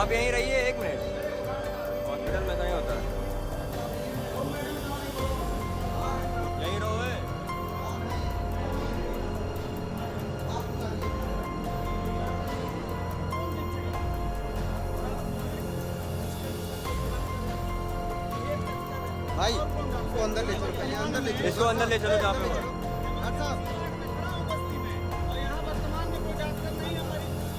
आप यहीं रहिए 1 मिनट, हॉस्पिटल में कहीं होता है, यहीं रहो। भाई इसको अंदर ले चलो, पहले अंदर ले चलो, इसको अंदर ले चलो जहाँ पे हो।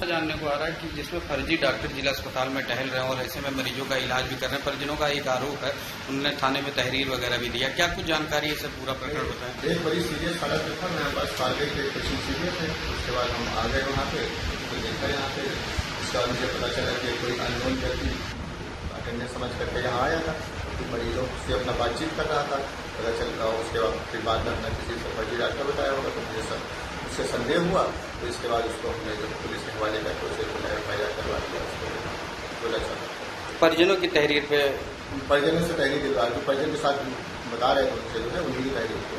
जानने को आ रहा है कि जिसमें फर्जी डॉक्टर जिला अस्पताल में टहल रहे हैं और ऐसे में मरीजों का इलाज भी कर रहे हैं। परिजनों का एक आरोप है, उन्होंने थाने में तहरीर वगैरह भी दिया। क्या कुछ जानकारी है, सब पूरा प्रकरण बताएं। एक बड़ी सीरियस हालत था मेरे पास, टारगेट के पेशेंट सीरियस है। उसके बाद हम आ गए वहाँ पे, तो देखा यहाँ पे, उसके बाद मुझे पता चला कि कोई अननोन व्यक्ति अटेंडेंस समझ करके यहाँ आया था, तो मरीजों से अपना बातचीत कर रहा था, पता चल रहा। उसके बाद फिर बाद में अपना किसी से फर्जी डॉक्टर बताया होगा, तो मुझे उससे संदेह हुआ, तो इसके बाद उसको हमने जब पुलिस के हवाले करके उसे एफआईआर करवा दिया। उसको बोला चला परिजनों की तहरीर पे, परिजनों से तहरीर दिलवा दी, परिजन के साथ बता रहे थे उनसे, जो है उन्हीं की तहरीर को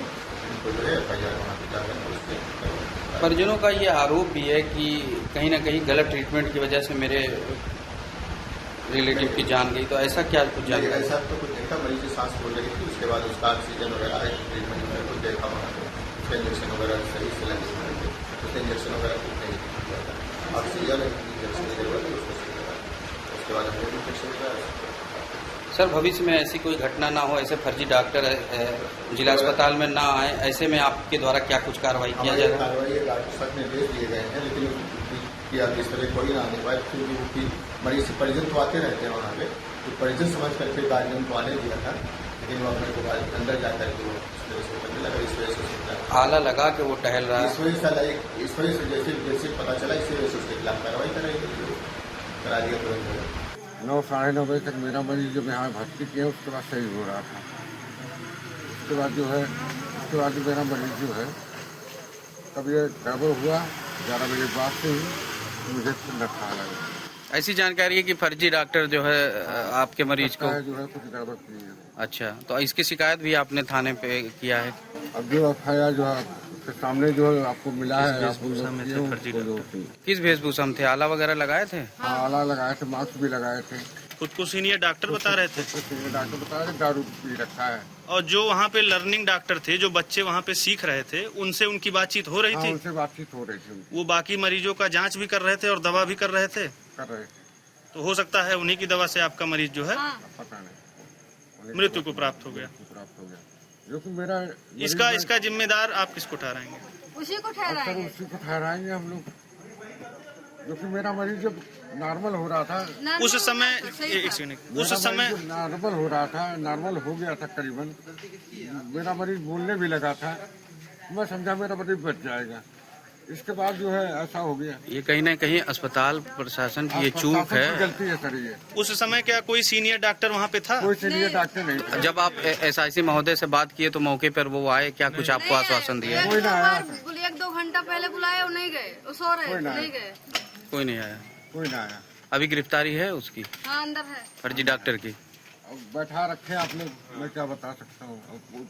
उनको जो है एफआईआर वहाँ पर जाकर पुलिस ने। परिजनों का ये आरोप भी है कि कहीं ना कहीं गलत ट्रीटमेंट की वजह से मेरे रिलेटिव की जान गई, तो ऐसा क्या कुछ जानकारी? ऐसा तो कुछ देखा, मरीज की सांस फूल रही थी, उसके बाद उसका ऑक्सीजन वगैरह ट्रीटमेंट वगैरह कुछ देखा वहाँ पे, उसका इंजेक्शन वगैरह सही से लगे, उसका इंजेक्शन वगैरह कुछ नहीं किया था, ऑक्सीजन इंजेक्शन की जरूरत है उसको सही लगा। उसके बाद हमने इंजेक्शन लगाया। सर, भविष्य में ऐसी कोई घटना ना हो, ऐसे फर्जी डॉक्टर जिला अस्पताल में ना आए, ऐसे में आपके द्वारा क्या कुछ कार्रवाई किया जाए? कार्रवाई डॉक्टर साहब ने भेज दिए गए हैं, लेकिन किया इस तरह कोई ना आने पाए, क्योंकि मरीज से परिजन तो आते रहते हैं वहाँ पे, तो परिजन समझ करके गार्जियन को आने दिया था, लेकिन वो अपने को अंदर जाकर के वो इस तरह से करने लगा। इस वजह से आला लगा के वो टहल रहा है, इस वजह से जैसे पता चला, इसी वजह से उसके खिलाफ कार्रवाई करा दिया तुरंत। 9 साढ़े 9 बजे तक मेरा मरीज जब यहाँ भर्ती किया, उसके बाद सही हो रहा था। उसके बाद जो मेरा मरीज जो है, तब ये गड़बड़ हुआ, 11 बजे बाद से ही मुझे रखा लगा। ऐसी जानकारी है कि फर्जी डॉक्टर जो है आपके मरीज को जो है कुछ गड़बड़ की है। अच्छा, तो इसकी शिकायत भी आपने थाने पे किया है? अब जो एफआईआर जो है उसके सामने जो है आपको मिला है, किस वेशभूषा में थे? आला वगैरह लगाए थे? हाँ, आला लगाए थे, मास्क भी लगाए थे। खुद को सीनियर डॉक्टर बता रहे थे, डॉक्टर बता रहे दारू पी रखा है। और जो वहाँ पे लर्निंग डॉक्टर थे, जो बच्चे वहाँ पे सीख रहे थे, उनसे उनकी बातचीत हो रही थी? उनसे बातचीत हो रही थी। वो बाकी मरीजों का जांच भी कर रहे थे और दवा भी कर रहे थे? कर रहे थे। तो हो सकता है उन्हीं की दवा से आपका मरीज जो है पता नहीं मृत्यु को प्राप्त हो गया। जो कि मेरा इसका जिम्मेदार आप किसको ठहराएंगे? उसी को ठहराएंगे। उसी को ठहराएंगे हम लोग, जो कि मेरा मरीज जब नॉर्मल हो रहा था उस समय, उस समय नॉर्मल हो रहा था, नॉर्मल हो गया था करीबन, मेरा मरीज बोलने भी लगा था, मैं समझा मेरा मरीज बच जाएगा। इसके बाद जो है ऐसा हो गया। ये कहीं ना कहीं अस्पताल प्रशासन की ये चूक है, गलती है सर ये। उस समय क्या कोई सीनियर डॉक्टर वहाँ पे था? कोई सीनियर डॉक्टर नहीं था। जब आप एसआईसी महोदय से बात किए तो मौके पर वो आए, क्या कुछ आपको आश्वासन दिया? कोई ना आया, 1-2 घंटा पहले बुलाया, वो नहीं गए, वो सो रहे, नहीं गए, कोई नहीं आया। कोई ना आया। अभी गिरफ्तारी है उसकी, हाँ अंदर है, फर्जी डॉक्टर की? अब बैठा रखे आप लोग, मैं क्या बता सकता हूँ।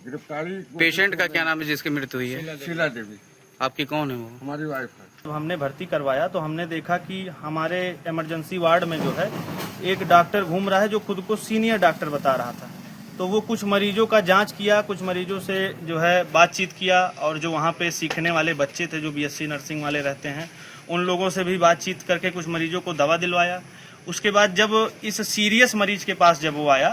गिरफ्तारी पेशेंट का क्या नाम है जिसकी मृत्यु हुई है? शीला देवी। आपकी कौन है वो? हमारी वाइफ है। तो हमने भर्ती करवाया तो हमने देखा कि हमारे इमरजेंसी वार्ड में जो है एक डॉक्टर घूम रहा है जो खुद को सीनियर डॉक्टर बता रहा था। तो वो कुछ मरीजों का जांच किया, कुछ मरीजों से जो है बातचीत किया, और जो वहाँ पे सीखने वाले बच्चे थे जो बीएससी नर्सिंग वाले रहते हैं, उन लोगों से भी बातचीत करके कुछ मरीजों को दवा दिलवाया। उसके बाद जब इस सीरियस मरीज के पास जब वो आया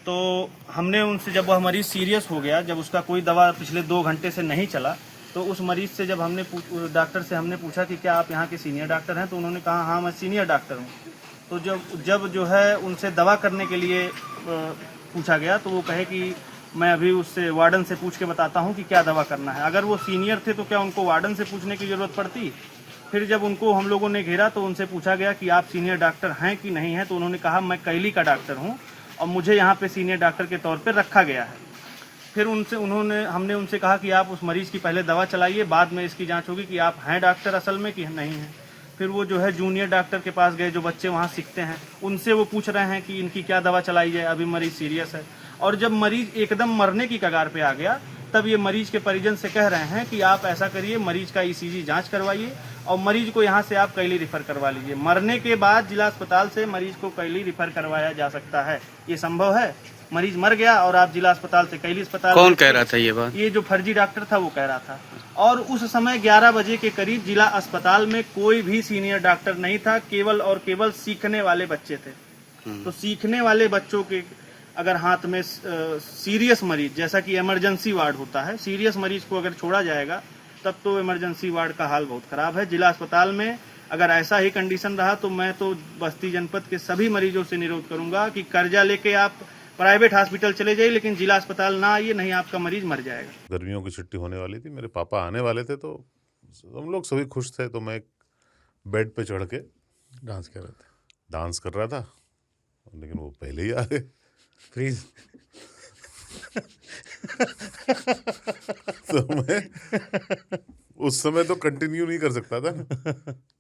तो हमने उनसे, जब वह मरीज सीरियस हो गया, जब उसका कोई दवा पिछले 2 घंटे से नहीं चला, तो उस मरीज से जब हमने डॉक्टर से हमने पूछा कि क्या आप यहाँ के सीनियर डॉक्टर हैं, तो उन्होंने कहा हाँ मैं सीनियर डॉक्टर हूँ। तो जब जो है उनसे दवा करने के लिए पूछा गया तो वो कहे कि मैं अभी उससे वार्डन से पूछ के बताता हूँ कि क्या दवा करना है। अगर वो सीनियर थे तो क्या उनको वार्डन से पूछने की ज़रूरत पड़ती? फिर जब उनको हम लोगों ने घेरा तो उनसे पूछा गया कि आप सीनियर डॉक्टर हैं कि नहीं हैं, तो उन्होंने कहा मैं कैली का डॉक्टर हूँ और मुझे यहाँ पे सीनियर डॉक्टर के तौर पर रखा गया है। फिर हमने उनसे कहा कि आप उस मरीज की पहले दवा चलाइए, बाद में इसकी जांच होगी कि आप हैं डॉक्टर असल में कि नहीं हैं। फिर वो जो है जूनियर डॉक्टर के पास गए, जो बच्चे वहाँ सीखते हैं, उनसे वो पूछ रहे हैं कि इनकी क्या दवा चलाई जाए, अभी मरीज सीरियस है। और जब मरीज एकदम मरने की कगार पे आ गया तब ये मरीज के परिजन से कह रहे हैं कि आप ऐसा करिए, मरीज का ईसीजी जांच करवाइए और मरीज को यहाँ से आप कैली रिफर करवा लीजिए। मरने के बाद जिला अस्पताल से मरीज को कैली रिफर करवाया जा सकता है, ये संभव है। मरीज मर गया और आप जिला अस्पताल से कैली अस्पताल, कौन कह रहा था ये बात? ये जो फर्जी डॉक्टर था वो कह रहा था। और उस समय 11 बजे के करीब जिला अस्पताल में कोई भी सीनियर डॉक्टर नहीं था, केवल और केवल सीखने वाले बच्चे थे। तो सीखने वाले बच्चों के अगर हाथ में सीरियस मरीज, जैसा कि इमरजेंसी वार्ड होता है, सीरियस मरीज को अगर छोड़ा जाएगा तब तो इमरजेंसी वार्ड का हाल बहुत खराब है। जिला अस्पताल में अगर ऐसा ही कंडीशन रहा तो मैं तो बस्ती जनपद के सभी मरीजों से निरोध करूंगा कि कर्जा लेके आप प्राइवेट हॉस्पिटल चले जाइए, लेकिन जिला अस्पताल ना आइए, नहीं आपका मरीज मर जाएगा। गर्मियों की छुट्टी होने वाली थी, मेरे पापा आने वाले थे, तो हम लोग सभी खुश थे। तो मैं एक बेड पे चढ़ के डांस कर रहा था, लेकिन वो पहले ही आ गए। फ्रीज तो मैं उस समय तो कंटिन्यू नहीं कर सकता था ना,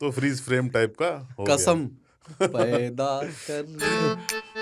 तो फ्रीज फ्रेम टाइप का हो गया। कसम पैदा कर